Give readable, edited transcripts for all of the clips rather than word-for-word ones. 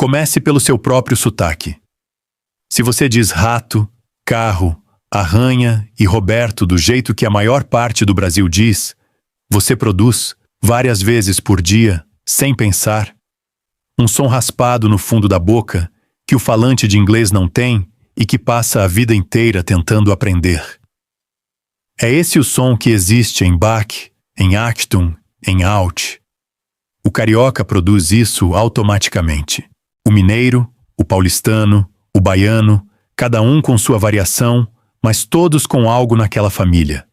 Comece pelo seu próprio sotaque. Se você diz rato, carro, arranha e Roberto do jeito que a maior parte do Brasil diz, você produz, várias vezes por dia, sem pensar, um som raspado no fundo da boca que o falante de inglês não tem e que passa a vida inteira tentando aprender. É esse o som que existe em Bach, em Achtung, em Out. O carioca produz isso automaticamente. O mineiro, o paulistano, o baiano, cada um com sua variação, mas todos com algo naquela família.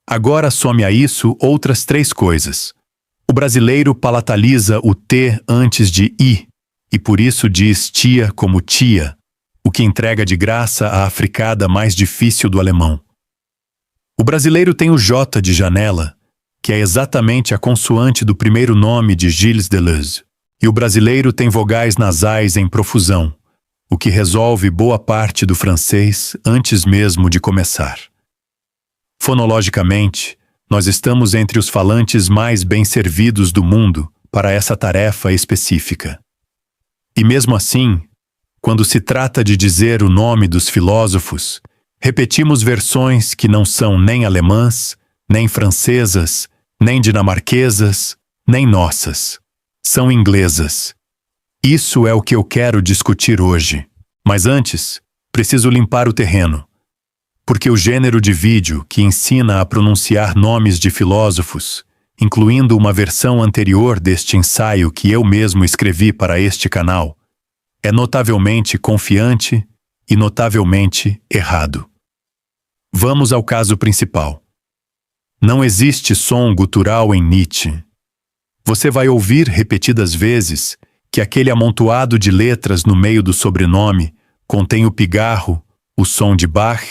Agora some a isso outras 3 coisas. O brasileiro palataliza o T antes de I, e por isso diz tia como tia, o que entrega de graça a africada mais difícil do alemão. O brasileiro tem o J de janela, que é exatamente a consoante do primeiro nome de Gilles Deleuze. E o brasileiro tem vogais nasais em profusão, o que resolve boa parte do francês antes mesmo de começar. Fonologicamente, nós estamos entre os falantes mais bem servidos do mundo para essa tarefa específica. E mesmo assim, quando se trata de dizer o nome dos filósofos, repetimos versões que não são nem alemãs, nem francesas, nem dinamarquesas, nem nossas. São inglesas. Isso é o que eu quero discutir hoje. Mas antes, preciso limpar o terreno. Porque o gênero de vídeo que ensina a pronunciar nomes de filósofos, incluindo uma versão anterior deste ensaio que eu mesmo escrevi para este canal, é notavelmente confiante e notavelmente errado. Vamos ao caso principal. Não existe som gutural em Nietzsche. Você vai ouvir repetidas vezes que aquele amontoado de letras no meio do sobrenome contém o pigarro, o som de Bach,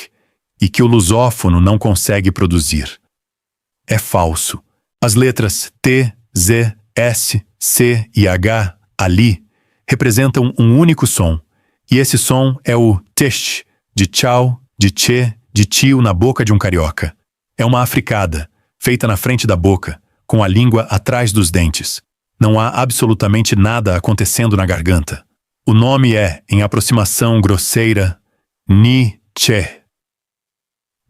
e que o lusófono não consegue produzir. É falso. As letras T, Z, S, C e H, ali, representam um único som, e esse som é o tch, de tchau, de tchê, de tio na boca de um carioca. É uma africada, feita na frente da boca, com a língua atrás dos dentes. Não há absolutamente nada acontecendo na garganta. O nome é, em aproximação grosseira, Nietzsche.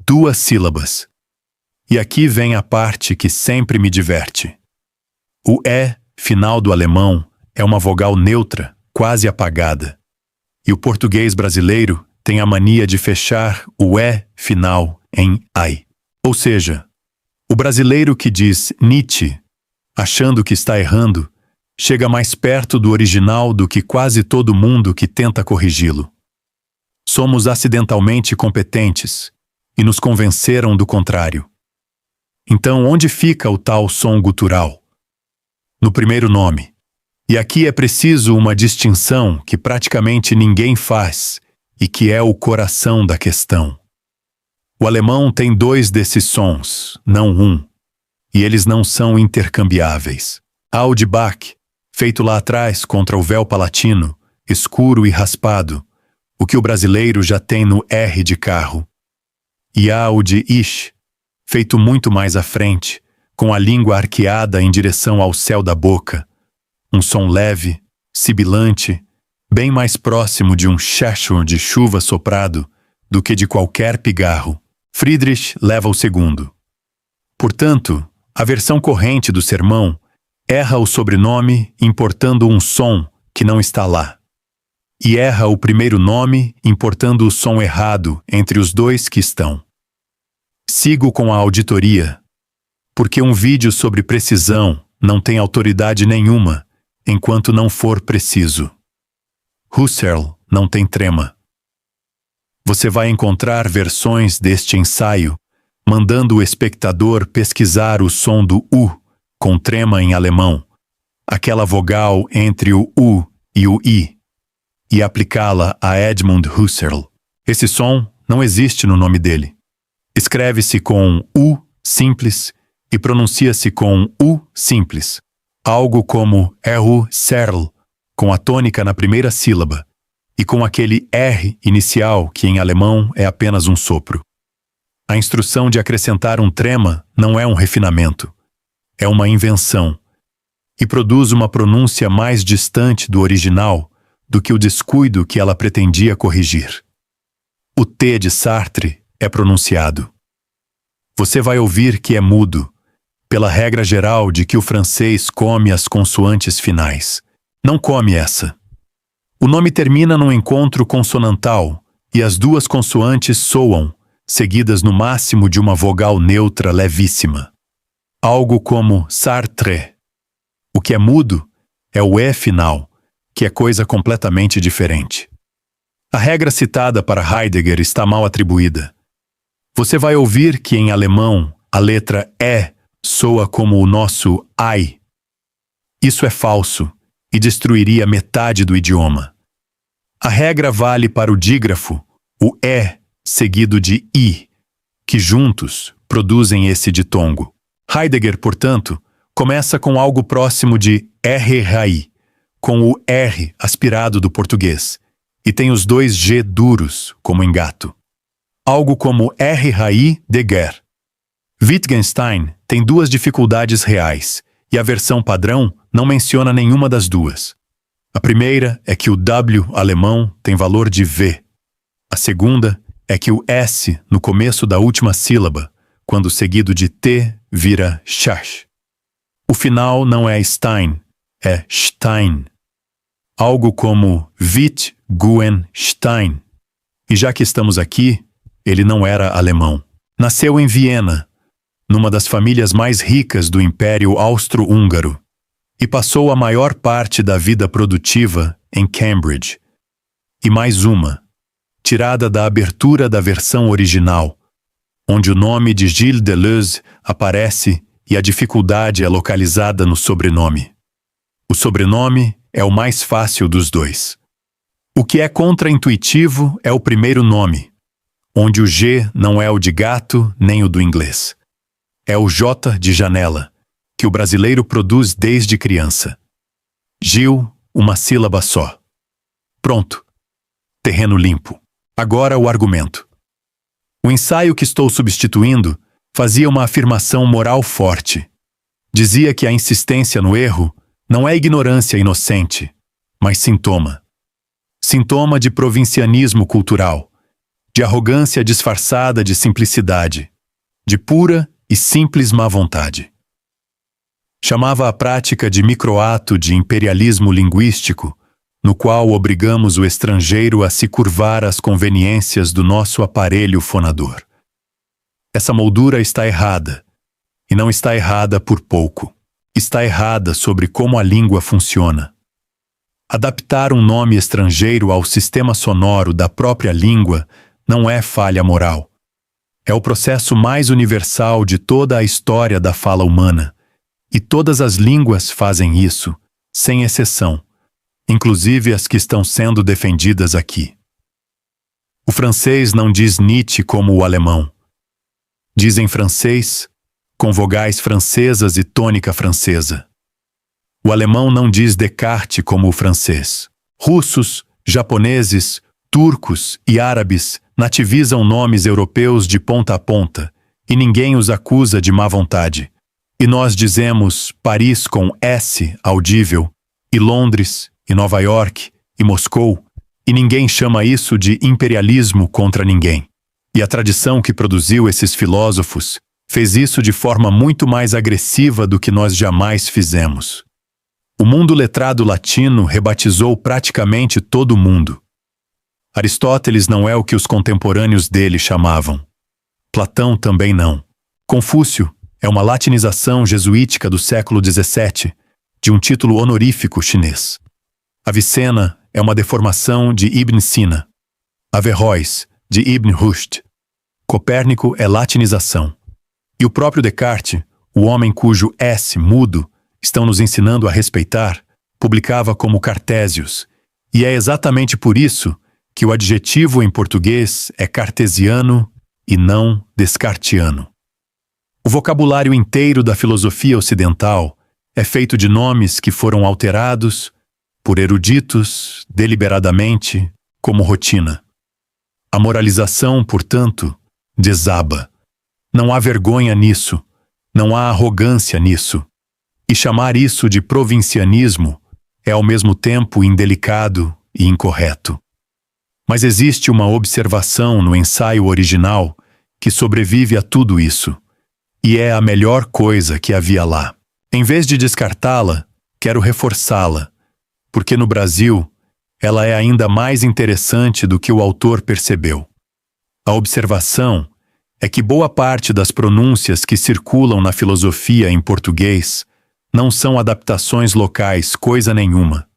2 sílabas. E aqui vem a parte que sempre me diverte. O E, final do alemão, é uma vogal neutra, quase apagada. E o português brasileiro tem a mania de fechar o E final em ai. Ou seja, o brasileiro que diz Nietzsche, achando que está errando, chega mais perto do original do que quase todo mundo que tenta corrigi-lo. Somos acidentalmente competentes e nos convenceram do contrário. Então, onde fica o tal som gutural? No primeiro nome. E aqui é preciso uma distinção que praticamente ninguém faz e que é o coração da questão. O alemão tem 2 desses sons, não um, e eles não são intercambiáveis. Há o de Bach, feito lá atrás contra o véu palatino, escuro e raspado, o que o brasileiro já tem no R de carro. E há o de Ish, feito muito mais à frente, com a língua arqueada em direção ao céu da boca, um som leve, sibilante, bem mais próximo de um chachon de chuva soprado do que de qualquer pigarro. Friedrich leva o segundo. Portanto, a versão corrente do sermão erra o sobrenome importando um som que não está lá. E erra o primeiro nome importando o som errado entre os 2 que estão. Sigo com a auditoria, porque um vídeo sobre precisão não tem autoridade nenhuma enquanto não for preciso. Husserl não tem trema. Você vai encontrar versões deste ensaio mandando o espectador pesquisar o som do U com trema em alemão, aquela vogal entre o U e o I, e aplicá-la a Edmund Husserl. Esse som não existe no nome dele. Escreve-se com U simples e pronuncia-se com U simples, algo como Serl, com a tônica na primeira sílaba, e com aquele R inicial que em alemão é apenas um sopro. A instrução de acrescentar um trema não é um refinamento, é uma invenção, e produz uma pronúncia mais distante do original do que o descuido que ela pretendia corrigir. O T de Sartre é pronunciado. Você vai ouvir que é mudo, pela regra geral de que o francês come as consoantes finais. Não come essa. O nome termina num encontro consonantal e as duas consoantes soam, seguidas no máximo de uma vogal neutra levíssima. Algo como Sartre. O que é mudo é o E final, que é coisa completamente diferente. A regra citada para Heidegger está mal atribuída. Você vai ouvir que em alemão a letra E soa como o nosso ai. Isso é falso e destruiria metade do idioma. A regra vale para o dígrafo, o E seguido de I, que juntos produzem esse ditongo. Heidegger, portanto, começa com algo próximo de RHI, com o R aspirado do português, e tem os dois G duros, como em gato. Algo como RHI de guerre. Wittgenstein tem duas dificuldades reais, e a versão padrão não menciona nenhuma das duas. A primeira é que o W alemão tem valor de V. A segunda é que o S no começo da última sílaba, quando seguido de T, vira Schach. O final não é Stein, é Stein. Algo como Wittgenstein. E já que estamos aqui, ele não era alemão. Nasceu em Viena, numa das famílias mais ricas do Império Austro-Húngaro, e passou a maior parte da vida produtiva em Cambridge. E mais uma, tirada da abertura da versão original, onde o nome de Gilles Deleuze aparece e a dificuldade é localizada no sobrenome. O sobrenome é o mais fácil dos dois. O que é contraintuitivo é o primeiro nome, onde o G não é o de gato nem o do inglês. É o J de janela, que o brasileiro produz desde criança. Gil, uma sílaba só. Pronto. Terreno limpo. Agora o argumento. O ensaio que estou substituindo fazia uma afirmação moral forte. Dizia que a insistência no erro não é ignorância inocente, mas sintoma. Sintoma de provincianismo cultural, de arrogância disfarçada de simplicidade, de pura e simples má vontade. Chamava a prática de microato de imperialismo linguístico, no qual obrigamos o estrangeiro a se curvar às conveniências do nosso aparelho fonador. Essa moldura está errada, e não está errada por pouco. Está errada sobre como a língua funciona. Adaptar um nome estrangeiro ao sistema sonoro da própria língua não é falha moral. É o processo mais universal de toda a história da fala humana, e todas as línguas fazem isso, sem exceção, inclusive as que estão sendo defendidas aqui. O francês não diz Nietzsche como o alemão. Diz em francês, com vogais francesas e tônica francesa. O alemão não diz Descartes como o francês. Russos, japoneses, turcos e árabes nativizam nomes europeus de ponta a ponta, e ninguém os acusa de má vontade. E nós dizemos Paris com S audível, e Londres, e Nova York, e Moscou, e ninguém chama isso de imperialismo contra ninguém. E a tradição que produziu esses filósofos fez isso de forma muito mais agressiva do que nós jamais fizemos. O mundo letrado latino rebatizou praticamente todo mundo. Aristóteles não é o que os contemporâneos dele chamavam. Platão também não. Confúcio é uma latinização jesuítica do século XVII, de um título honorífico chinês. Avicena é uma deformação de Ibn Sina. Averroes, de Ibn Rushd. Copérnico é latinização. E o próprio Descartes, o homem cujo S mudo estão nos ensinando a respeitar, publicava como Cartésios, e é exatamente por isso que o adjetivo em português é cartesiano e não descartiano. O vocabulário inteiro da filosofia ocidental é feito de nomes que foram alterados por eruditos deliberadamente como rotina. A moralização, portanto, desaba. Não há vergonha nisso, não há arrogância nisso. E chamar isso de provincianismo é ao mesmo tempo indelicado e incorreto. Mas existe uma observação no ensaio original que sobrevive a tudo isso, e é a melhor coisa que havia lá. Em vez de descartá-la, quero reforçá-la, porque no Brasil ela é ainda mais interessante do que o autor percebeu. A observação é que boa parte das pronúncias que circulam na filosofia em português não são adaptações locais coisa nenhuma.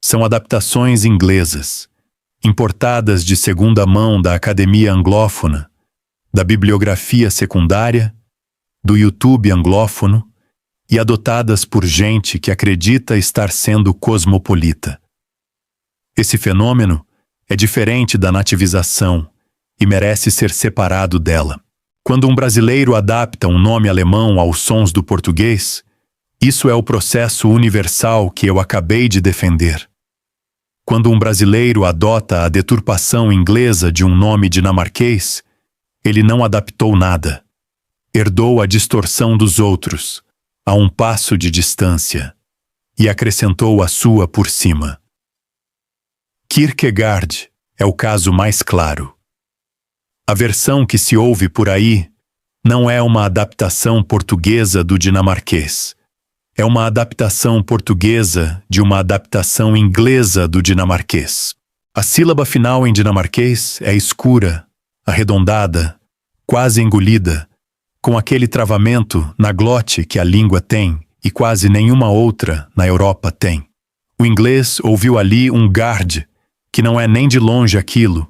São adaptações inglesas, importadas de segunda mão da academia anglófona, da bibliografia secundária, do YouTube anglófono e adotadas por gente que acredita estar sendo cosmopolita. Esse fenômeno é diferente da nativização e merece ser separado dela. Quando um brasileiro adapta um nome alemão aos sons do português, isso é o processo universal que eu acabei de defender. Quando um brasileiro adota a deturpação inglesa de um nome dinamarquês, ele não adaptou nada. Herdou a distorção dos outros, a um passo de distância, e acrescentou a sua por cima. Kierkegaard é o caso mais claro. A versão que se ouve por aí não é uma adaptação portuguesa do dinamarquês. É uma adaptação portuguesa de uma adaptação inglesa do dinamarquês. A sílaba final em dinamarquês é escura, arredondada, quase engolida, com aquele travamento na glote que a língua tem e quase nenhuma outra na Europa tem. O inglês ouviu ali um gard, que não é nem de longe aquilo,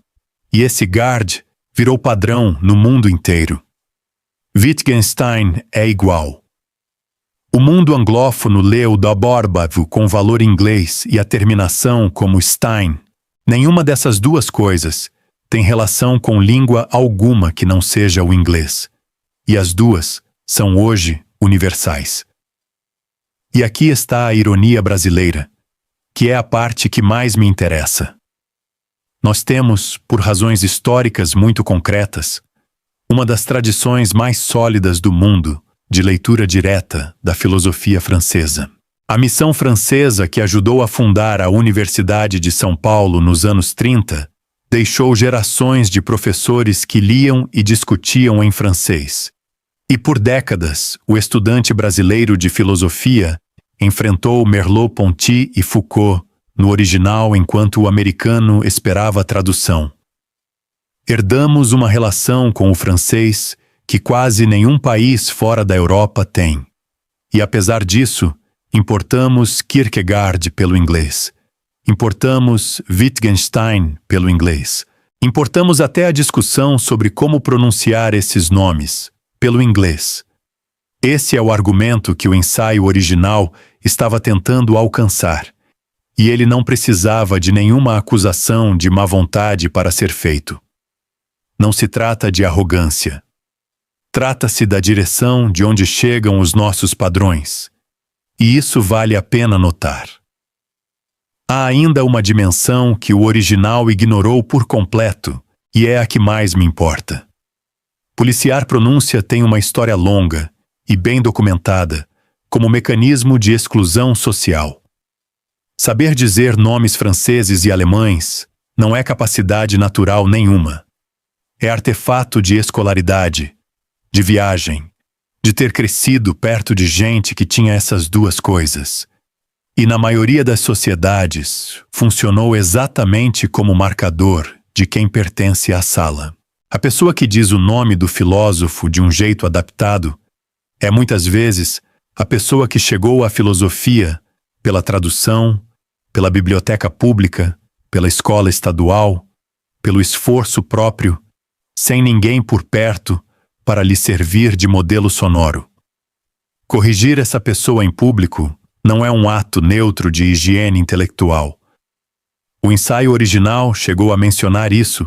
e esse gard virou padrão no mundo inteiro. Wittgenstein é igual. O mundo anglófono leu Dobrobavu com valor inglês e a terminação como Stein. Nenhuma dessas duas coisas tem relação com língua alguma que não seja o inglês. E as duas são hoje universais. E aqui está a ironia brasileira, que é a parte que mais me interessa. Nós temos, por razões históricas muito concretas, uma das tradições mais sólidas do mundo de leitura direta da filosofia francesa. A missão francesa que ajudou a fundar a Universidade de São Paulo nos anos 30 deixou gerações de professores que liam e discutiam em francês. E por décadas, o estudante brasileiro de filosofia enfrentou Merleau-Ponty e Foucault no original enquanto o americano esperava a tradução. Herdamos uma relação com o francês que quase nenhum país fora da Europa tem. E apesar disso, importamos Kierkegaard pelo inglês. Importamos Wittgenstein pelo inglês. Importamos até a discussão sobre como pronunciar esses nomes, pelo inglês. Esse é o argumento que o ensaio original estava tentando alcançar. E ele não precisava de nenhuma acusação de má vontade para ser feito. Não se trata de arrogância. Trata-se da direção de onde chegam os nossos padrões. E isso vale a pena notar. Há ainda uma dimensão que o original ignorou por completo, e é a que mais me importa. Policiar pronúncia tem uma história longa e bem documentada, como mecanismo de exclusão social. Saber dizer nomes franceses e alemães não é capacidade natural nenhuma. É artefato de escolaridade, de viagem, de ter crescido perto de gente que tinha essas duas coisas. E na maioria das sociedades, funcionou exatamente como marcador de quem pertence à sala. A pessoa que diz o nome do filósofo de um jeito adaptado é muitas vezes a pessoa que chegou à filosofia pela tradução, pela biblioteca pública, pela escola estadual, pelo esforço próprio, sem ninguém por perto para lhe servir de modelo sonoro. Corrigir essa pessoa em público não é um ato neutro de higiene intelectual. O ensaio original chegou a mencionar isso,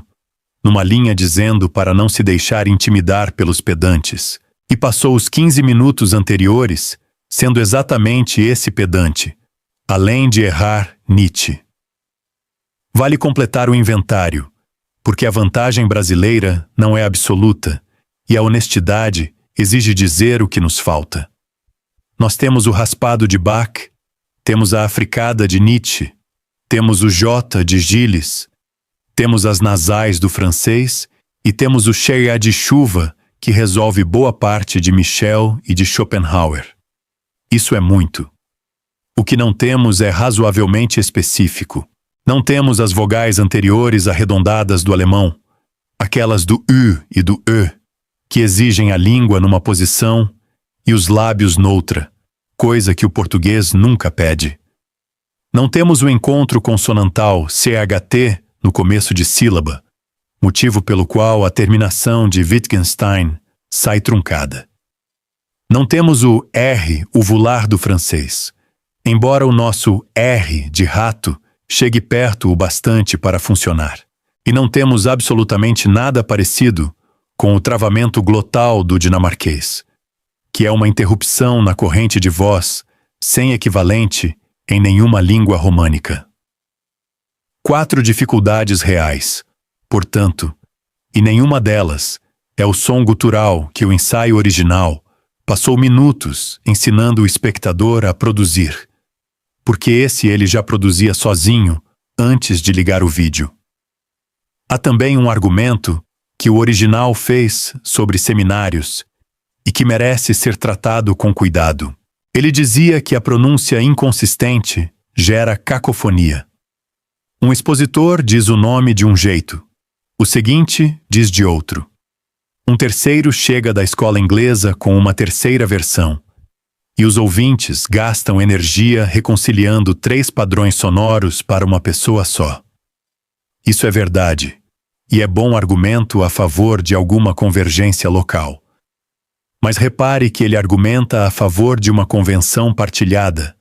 numa linha dizendo para não se deixar intimidar pelos pedantes, e passou os 15 minutos anteriores sendo exatamente esse pedante, além de errar Nietzsche. Vale completar o inventário, porque a vantagem brasileira não é absoluta, e a honestidade exige dizer o que nos falta. Nós temos o raspado de Bach, temos a africada de Nietzsche, temos o J de Gilles, temos as nasais do francês e temos o cheia de chuva, que resolve boa parte de Michel e de Schopenhauer. Isso é muito. O que não temos é razoavelmente específico. Não temos as vogais anteriores arredondadas do alemão, aquelas do U e do E, que exigem a língua numa posição e os lábios noutra, coisa que o português nunca pede. Não temos o encontro consonantal CHT no começo de sílaba, motivo pelo qual a terminação de Wittgenstein sai truncada. Não temos o R uvular do francês, embora o nosso R de rato chegue perto o bastante para funcionar. E não temos absolutamente nada parecido com o travamento glotal do dinamarquês, que é uma interrupção na corrente de voz sem equivalente em nenhuma língua românica. 4 dificuldades reais, portanto, e nenhuma delas é o som gutural que o ensaio original passou minutos ensinando o espectador a produzir, porque esse ele já produzia sozinho antes de ligar o vídeo. Há também um argumento que o original fez sobre seminários e que merece ser tratado com cuidado. Ele dizia que a pronúncia inconsistente gera cacofonia. Um expositor diz o nome de um jeito, o seguinte diz de outro. Um terceiro chega da escola inglesa com uma terceira versão, e os ouvintes gastam energia reconciliando 3 padrões sonoros para uma pessoa só. Isso é verdade, e é bom argumento a favor de alguma convergência local. Mas repare que ele argumenta a favor de uma convenção partilhada,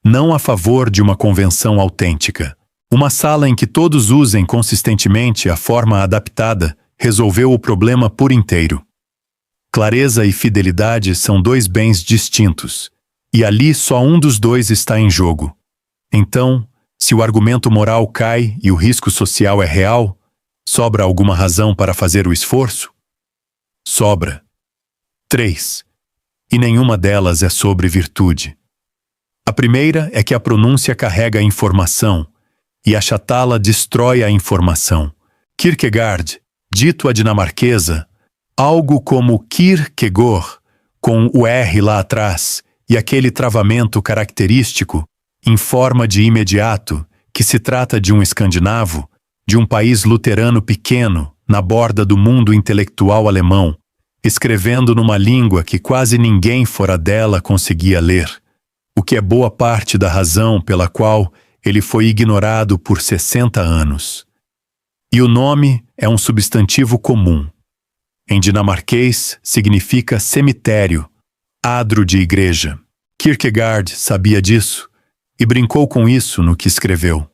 não a favor de uma convenção autêntica. Uma sala em que todos usem consistentemente a forma adaptada resolveu o problema por inteiro. Clareza e fidelidade são 2 bens distintos, e ali só um dos 2 está em jogo. Então, se o argumento moral cai e o risco social é real, sobra alguma razão para fazer o esforço? Sobra. 3. E nenhuma delas é sobre virtude. A primeira é que a pronúncia carrega a informação, e achatá-la destrói a informação. Kierkegaard, dito a dinamarquesa, algo como Kierkegaard, com o R lá atrás e aquele travamento característico, informa de imediato que se trata de um escandinavo, de um país luterano pequeno, na borda do mundo intelectual alemão, escrevendo numa língua que quase ninguém fora dela conseguia ler, o que é boa parte da razão pela qual ele foi ignorado por 60 anos. E o nome é um substantivo comum. Em dinamarquês significa cemitério, adro de igreja. Kierkegaard sabia disso e brincou com isso no que escreveu.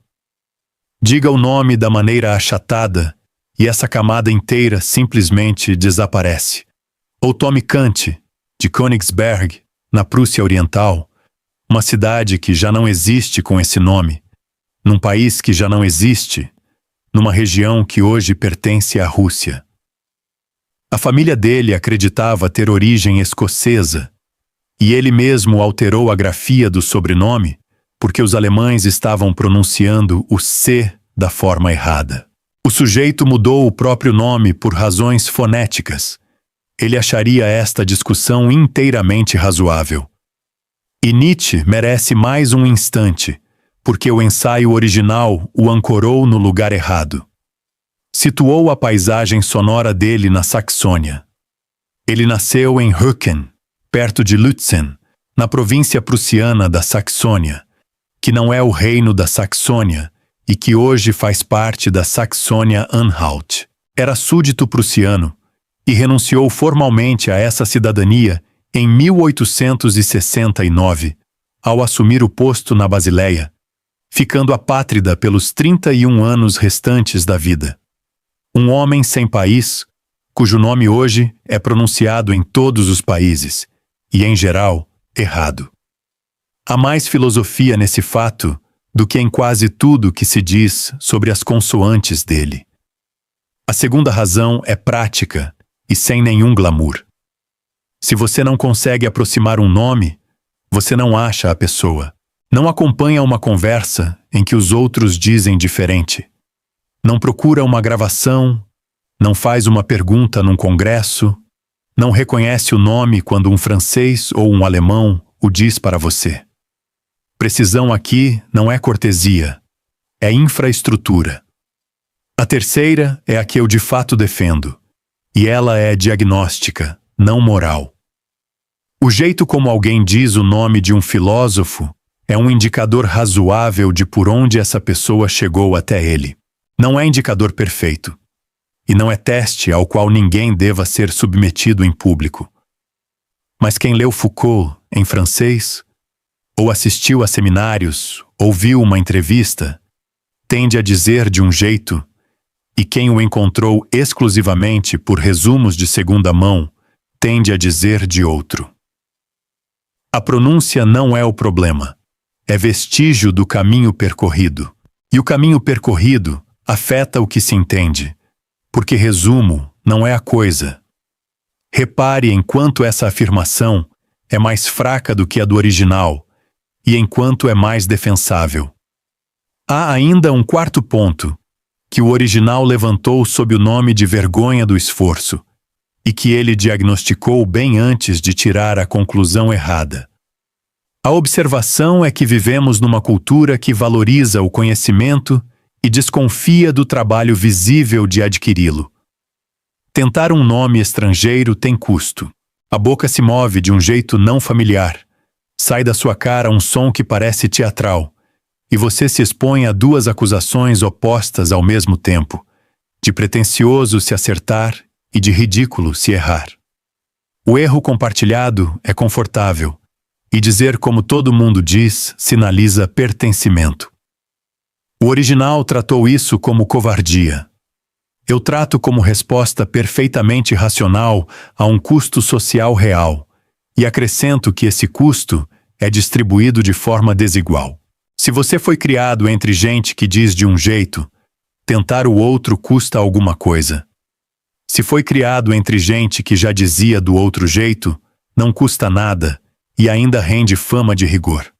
Diga o nome da maneira achatada e essa camada inteira simplesmente desaparece. Ou tome Kant, de Königsberg, na Prússia Oriental, uma cidade que já não existe com esse nome, num país que já não existe, numa região que hoje pertence à Rússia. A família dele acreditava ter origem escocesa, e ele mesmo alterou a grafia do sobrenome porque os alemães estavam pronunciando o C da forma errada. O sujeito mudou o próprio nome por razões fonéticas. Ele acharia esta discussão inteiramente razoável. E Nietzsche merece mais um instante, porque o ensaio original o ancorou no lugar errado. Situou a paisagem sonora dele na Saxônia. Ele nasceu em Rücken, perto de Lützen, na província prussiana da Saxônia, que não é o reino da Saxônia e que hoje faz parte da Saxônia-Anhalt. Era súdito prussiano e renunciou formalmente a essa cidadania em 1869, ao assumir o posto na Basileia, ficando apátrida pelos 31 anos restantes da vida. Um homem sem país, cujo nome hoje é pronunciado em todos os países, e em geral, errado. Há mais filosofia nesse fato do que em quase tudo que se diz sobre as consoantes dele. A segunda razão é prática e sem nenhum glamour. Se você não consegue aproximar um nome, você não acha a pessoa. Não acompanha uma conversa em que os outros dizem diferente. Não procura uma gravação, não faz uma pergunta num congresso, não reconhece o nome quando um francês ou um alemão o diz para você. Precisão aqui não é cortesia, é infraestrutura. A terceira é a que eu de fato defendo, e ela é diagnóstica, não moral. O jeito como alguém diz o nome de um filósofo é um indicador razoável de por onde essa pessoa chegou até ele. Não é indicador perfeito. E não é teste ao qual ninguém deva ser submetido em público. Mas quem leu Foucault em francês, ou assistiu a seminários, ou viu uma entrevista, tende a dizer de um jeito, e quem o encontrou exclusivamente por resumos de segunda mão, tende a dizer de outro. A pronúncia não é o problema, é vestígio do caminho percorrido. E o caminho percorrido afeta o que se entende, porque resumo não é a coisa. Repare enquanto essa afirmação é mais fraca do que a do original e enquanto é mais defensável. Há ainda um quarto ponto, que o original levantou sob o nome de vergonha do esforço, e que ele diagnosticou bem antes de tirar a conclusão errada. A observação é que vivemos numa cultura que valoriza o conhecimento e desconfia do trabalho visível de adquiri-lo. Tentar um nome estrangeiro tem custo. A boca se move de um jeito não familiar. Sai da sua cara um som que parece teatral. E você se expõe a duas acusações opostas ao mesmo tempo, de pretensioso se acertar e de ridículo se errar. O erro compartilhado é confortável, e dizer como todo mundo diz sinaliza pertencimento. O original tratou isso como covardia. Eu trato como resposta perfeitamente racional a um custo social real, e acrescento que esse custo é distribuído de forma desigual. Se você foi criado entre gente que diz de um jeito, tentar o outro custa alguma coisa. Se foi criado entre gente que já dizia do outro jeito, não custa nada e ainda rende fama de rigor.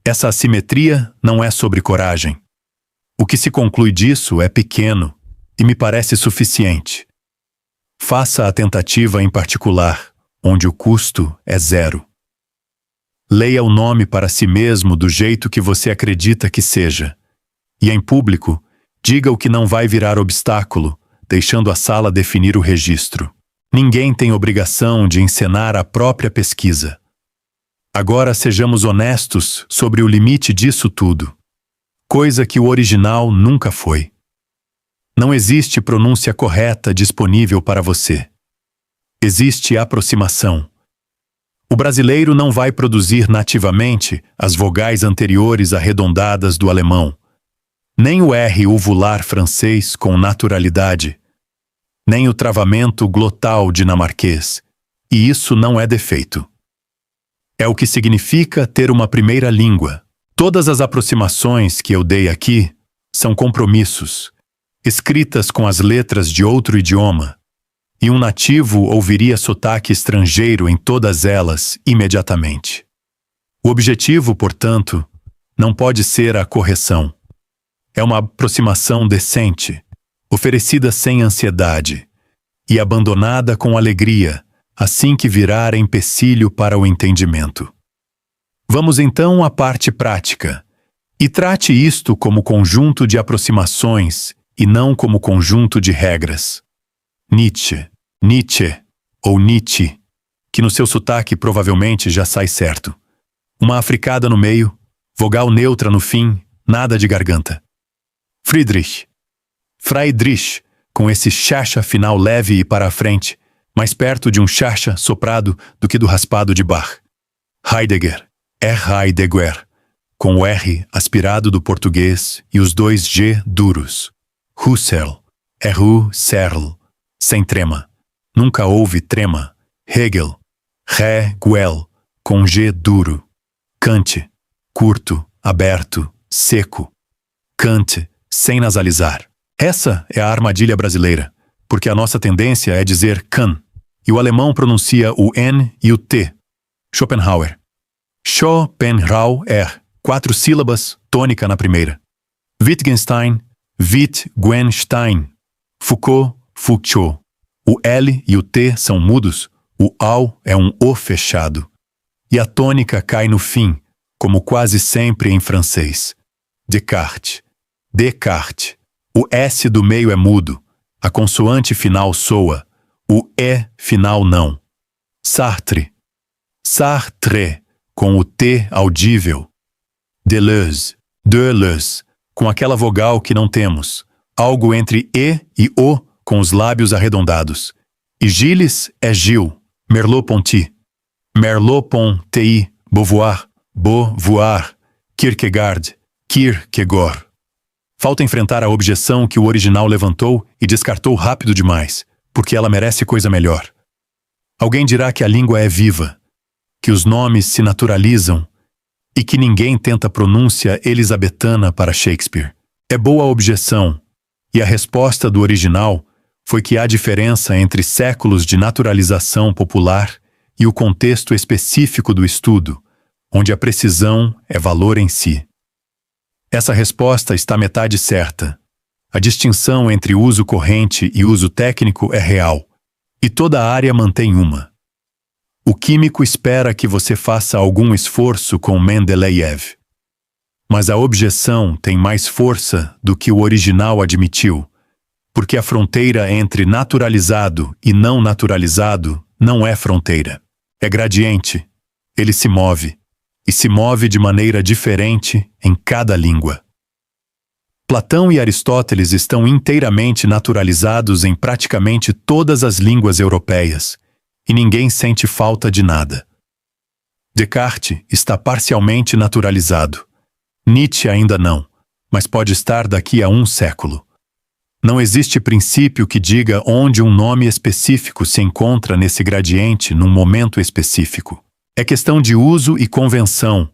Essa assimetria não é sobre coragem. O que se conclui disso é pequeno e me parece suficiente. Faça a tentativa em particular, onde o custo é zero. Leia o nome para si mesmo do jeito que você acredita que seja. E em público, diga o que não vai virar obstáculo, deixando a sala definir o registro. Ninguém tem obrigação de encenar a própria pesquisa. Agora sejamos honestos sobre o limite disso tudo. Coisa que o original nunca foi. Não existe pronúncia correta disponível para você. Existe aproximação. O brasileiro não vai produzir nativamente as vogais anteriores arredondadas do alemão, nem o R uvular francês com naturalidade, nem o travamento glotal dinamarquês, e isso não é defeito. É o que significa ter uma primeira língua. Todas as aproximações que eu dei aqui são compromissos, escritas com as letras de outro idioma, e um nativo ouviria sotaque estrangeiro em todas elas imediatamente. O objetivo, portanto, não pode ser a correção. É uma aproximação decente, oferecida sem ansiedade, e abandonada com alegria, assim que virar empecilho para o entendimento. Vamos então à parte prática, e trate isto como conjunto de aproximações e não como conjunto de regras. Nietzsche, ou Nietzsche, que no seu sotaque provavelmente já sai certo. Uma africada no meio, vogal neutra no fim, nada de garganta. Friedrich, com esse chacha final leve e para a frente, mais perto de um chacha soprado do que do raspado de Bach. Heidegger, com o R aspirado do português e os dois G duros. Husserl, sem trema. Nunca houve trema. Hegel, com G duro. Kant, curto, aberto, seco. Kant, sem nasalizar. Essa é a armadilha brasileira, porque a nossa tendência é dizer Kant, e o alemão pronuncia o N e o T. Schopenhauer, 4 sílabas, tônica na primeira. Wittgenstein, Wittgenstein. Foucault, Foucault. O L e o T são mudos, o AU é um O fechado. E a tônica cai no fim, como quase sempre em francês. Descartes. Descartes. O S do meio é mudo, a consoante final soa, o E final não. Sartre. Sartre, com o T audível. Deleuze. Deleuze, com aquela vogal que não temos, algo entre E e O, com os lábios arredondados. E Gilles é Gil, Merleau-Ponty. Merleau-Ponty, Beauvoir, Beauvoir, Kierkegaard, Kierkegaard. Falta enfrentar a objeção que o original levantou e descartou rápido demais, porque ela merece coisa melhor. Alguém dirá que a língua é viva, que os nomes se naturalizam e que ninguém tenta pronúncia elisabetana para Shakespeare. É boa a objeção, e a resposta do original foi que há diferença entre séculos de naturalização popular e o contexto específico do estudo, onde a precisão é valor em si. Essa resposta está metade certa. A distinção entre uso corrente e uso técnico é real, e toda a área mantém uma. O químico espera que você faça algum esforço com Mendeleev. Mas a objeção tem mais força do que o original admitiu, porque a fronteira entre naturalizado e não naturalizado não é fronteira. É gradiente. Ele se move, e se move de maneira diferente em cada língua. Platão e Aristóteles estão inteiramente naturalizados em praticamente todas as línguas europeias, e ninguém sente falta de nada. Descartes está parcialmente naturalizado. Nietzsche ainda não, mas pode estar daqui a um século. Não existe princípio que diga onde um nome específico se encontra nesse gradiente num momento específico. É questão de uso e convenção,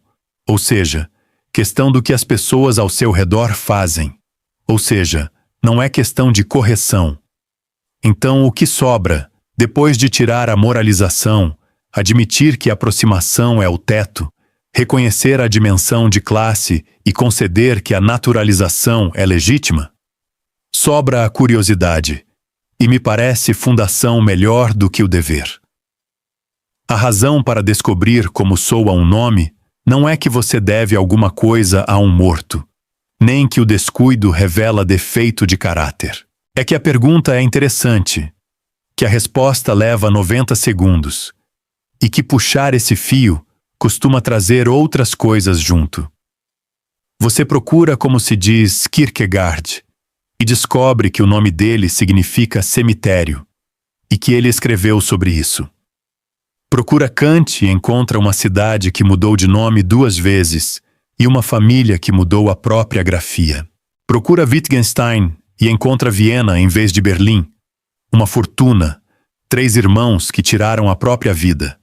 ou seja, questão do que as pessoas ao seu redor fazem. Ou seja, não é questão de correção. Então, o que sobra, depois de tirar a moralização, admitir que a aproximação é o teto, reconhecer a dimensão de classe e conceder que a naturalização é legítima? Sobra a curiosidade, e me parece fundação melhor do que o dever. A razão para descobrir como soa um nome não é que você deve alguma coisa a um morto, nem que o descuido revela defeito de caráter. É que a pergunta é interessante, que a resposta leva 90 segundos, e que puxar esse fio costuma trazer outras coisas junto. Você procura como se diz Kierkegaard, e descobre que o nome dele significa cemitério, e que ele escreveu sobre isso. Procura Kant e encontra uma cidade que mudou de nome 2 vezes e uma família que mudou a própria grafia. Procura Wittgenstein e encontra Viena em vez de Berlim, uma fortuna, 3 irmãos que tiraram a própria vida.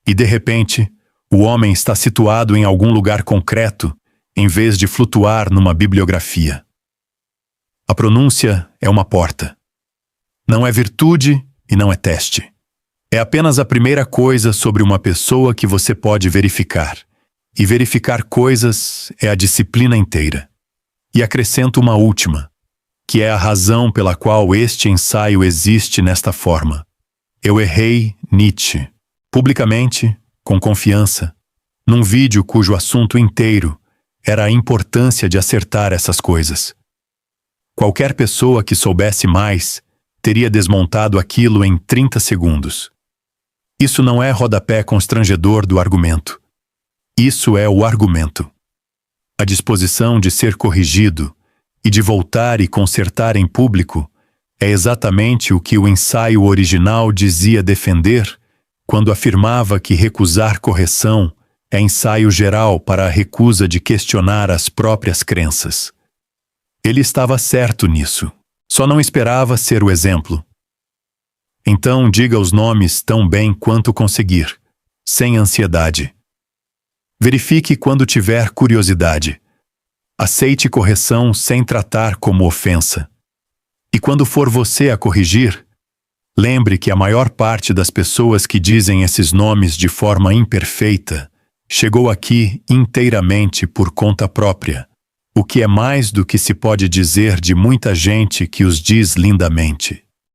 E, de repente, o homem está situado em algum lugar concreto em vez de flutuar numa bibliografia. A pronúncia é uma porta. Não é virtude e não é teste. É apenas a primeira coisa sobre uma pessoa que você pode verificar. E verificar coisas é a disciplina inteira. E acrescento uma última, que é a razão pela qual este ensaio existe nesta forma. Eu errei Nietzsche, publicamente, com confiança, num vídeo cujo assunto inteiro era a importância de acertar essas coisas. Qualquer pessoa que soubesse mais teria desmontado aquilo em 30 segundos. Isso não é rodapé constrangedor do argumento. Isso é o argumento. A disposição de ser corrigido e de voltar e consertar em público é exatamente o que o ensaio original dizia defender quando afirmava que recusar correção é ensaio geral para a recusa de questionar as próprias crenças. Ele estava certo nisso, só não esperava ser o exemplo. Então diga os nomes tão bem quanto conseguir, sem ansiedade. Verifique quando tiver curiosidade. Aceite correção sem tratar como ofensa. E quando for você a corrigir, lembre que a maior parte das pessoas que dizem esses nomes de forma imperfeita chegou aqui inteiramente por conta própria, o que é mais do que se pode dizer de muita gente que os diz lindamente.